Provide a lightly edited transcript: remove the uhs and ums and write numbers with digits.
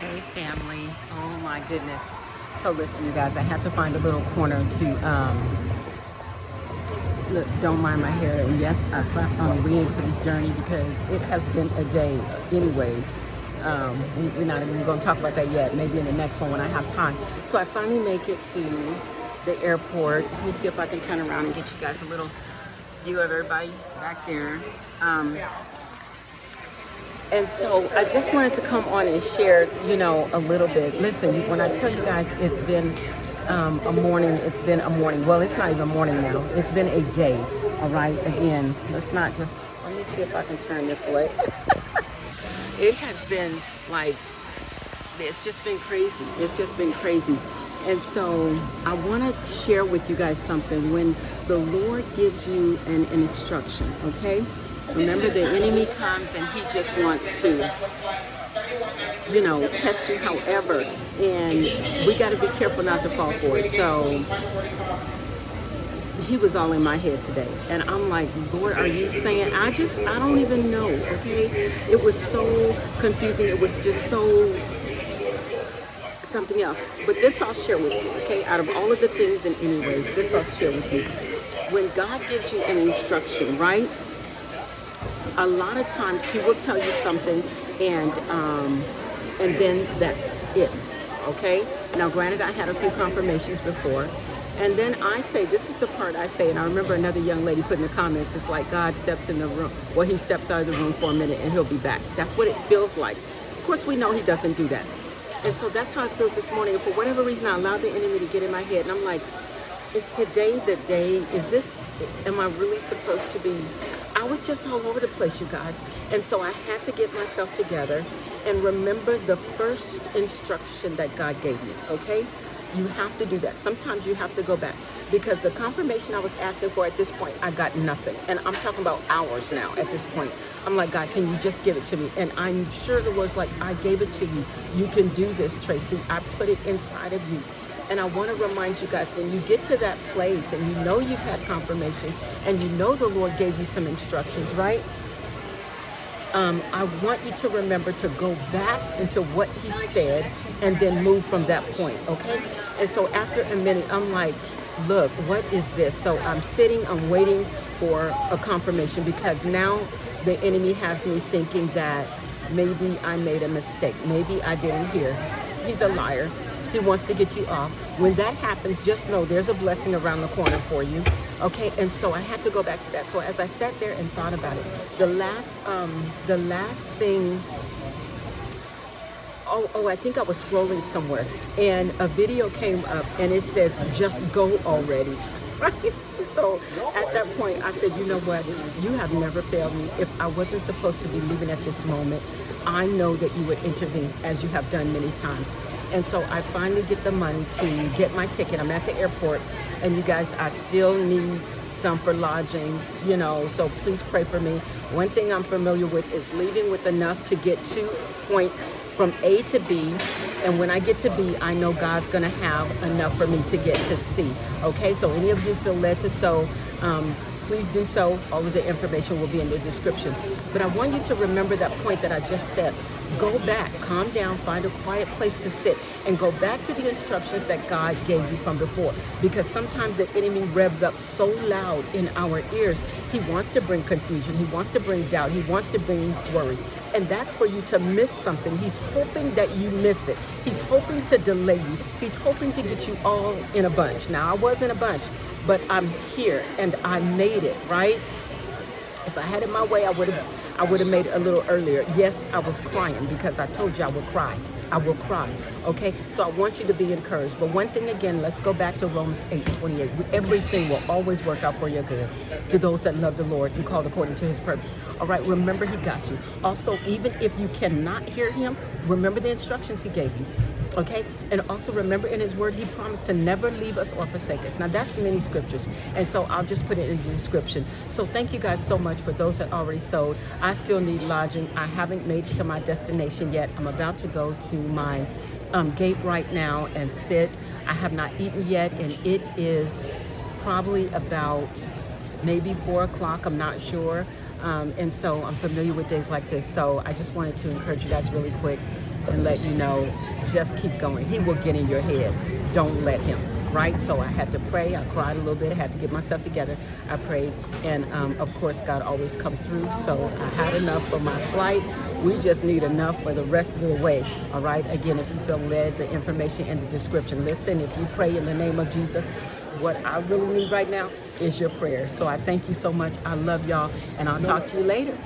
Hey family, oh my goodness. So listen you guys, I had to find a little corner to look, don't mind my hair, and yes, I slapped on a wig for this journey because it has been a day anyways. We're not even going to talk about that yet, maybe in the next one when I have time. So I finally make it to the airport. Let me see if I can turn around and get you guys a little view of everybody back there. And so I just wanted to come on and share, a little bit. Listen, when I tell you guys it's been a morning, it's been a morning. Well, it's not even morning now. It's been a day, all right? Again, let's not just, let me see if I can turn this way. It has been like, it's just been crazy. It's just been crazy. And so I want to share with you guys something. When the Lord gives you an instruction, okay? Remember, the enemy comes and he just wants to, test you however. And we got to be careful not to fall for it. So he was all in my head today. And I'm like, Lord, are you saying? I don't even know, okay? It was so confusing. It was just so something else. But this I'll share with you, okay? Out of all of the things and anyways, this I'll share with you. When God gives you an instruction, right? A lot of times he will tell you something and then that's it, okay? Now granted, I had a few confirmations before, and then I say, this is the part I say, and I remember another young lady put in the comments, it's like God steps in the room, well, he steps out of the room for a minute and he'll be back. That's what it feels like. Of course, we know he doesn't do that. And so that's how it feels this morning. And for whatever reason, I allowed the enemy to get in my head, and I'm like, is today the day? Is this, am I really supposed to be? I was just all over the place, you guys. And so I had to get myself together and remember the first instruction that God gave me, okay? You have to do that. Sometimes you have to go back, because the confirmation I was asking for at this point, I got nothing. And I'm talking about hours now at this point. I'm like, God, can you just give it to me? And I'm sure it was like, I gave it to you. You can do this, Tracy. I put it inside of you. And I want to remind you guys, when you get to that place and you know you've had confirmation and you know the Lord gave you some instructions, right? I want you to remember to go back into what he said and then move from that point, okay? And so after a minute, I'm like, look, what is this? So I'm sitting, I'm waiting for a confirmation, because now the enemy has me thinking that maybe I made a mistake. Maybe I didn't hear. He's a liar. He wants to get you off. When that happens, just know there's a blessing around the corner for you. Okay, and so I had to go back to that. So as I sat there and thought about it, the last thing, I think I was scrolling somewhere and a video came up and it says, just go already. Right? So at that point, I said, you know what? You have never failed me. If I wasn't supposed to be leaving at this moment, I know that you would intervene, as you have done many times. And so I finally get the money to get my ticket. I'm at the airport, and you guys, I still need some for lodging, so please pray for me. One thing I'm familiar with is leaving with enough to get to point from A to B, and when I get to B, I know God's gonna have enough for me to get to C. Okay, so any of you feel led to sow, please do so. All of the information will be in the description. But I want you to remember that point that I just said. Go back, calm down, find a quiet place to sit, and go back to the instructions that God gave you from before. Because sometimes the enemy revs up so loud in our ears. He wants to bring confusion. He wants to bring doubt. He wants to bring worry. And that's for you to miss something. He's hoping that you miss it. He's hoping to delay you. He's hoping to get you all in a bunch. Now, I was in a bunch, but I'm here and I made it, right? If I had it my way, I would have made it a little earlier. Yes, I was crying because I told you I would cry. I will cry, okay? So I want you to be encouraged. But one thing again, let's go back to Romans 8:28. Everything will always work out for your good to those that love the Lord and called according to his purpose. All right, remember he got you. Also, even if you cannot hear him, remember the instructions he gave you. Okay, and also remember in his word he promised to never leave us or forsake us. Now that's many scriptures, and so I'll just put it in the description. So thank you guys so much for those that already sold. I still need lodging. I haven't made it to my destination yet. I'm about to go to my gate right now and sit. I have not eaten yet, and it is probably about maybe 4 o'clock, I'm not sure. And so I'm familiar with days like this, so I just wanted to encourage you guys really quick. and let you know, just keep going. He will get in your head. Don't let him. Right? So I had to pray. I cried a little bit. I had to get myself together. I prayed, and of course God always come through. So I had enough for my flight. We just need enough for the rest of the way. All right? Again, if you feel led, the information in the description. Listen, if you pray in the name of Jesus, what I really need right now is your prayers. So I thank you so much. I love y'all, and I'll talk to you later.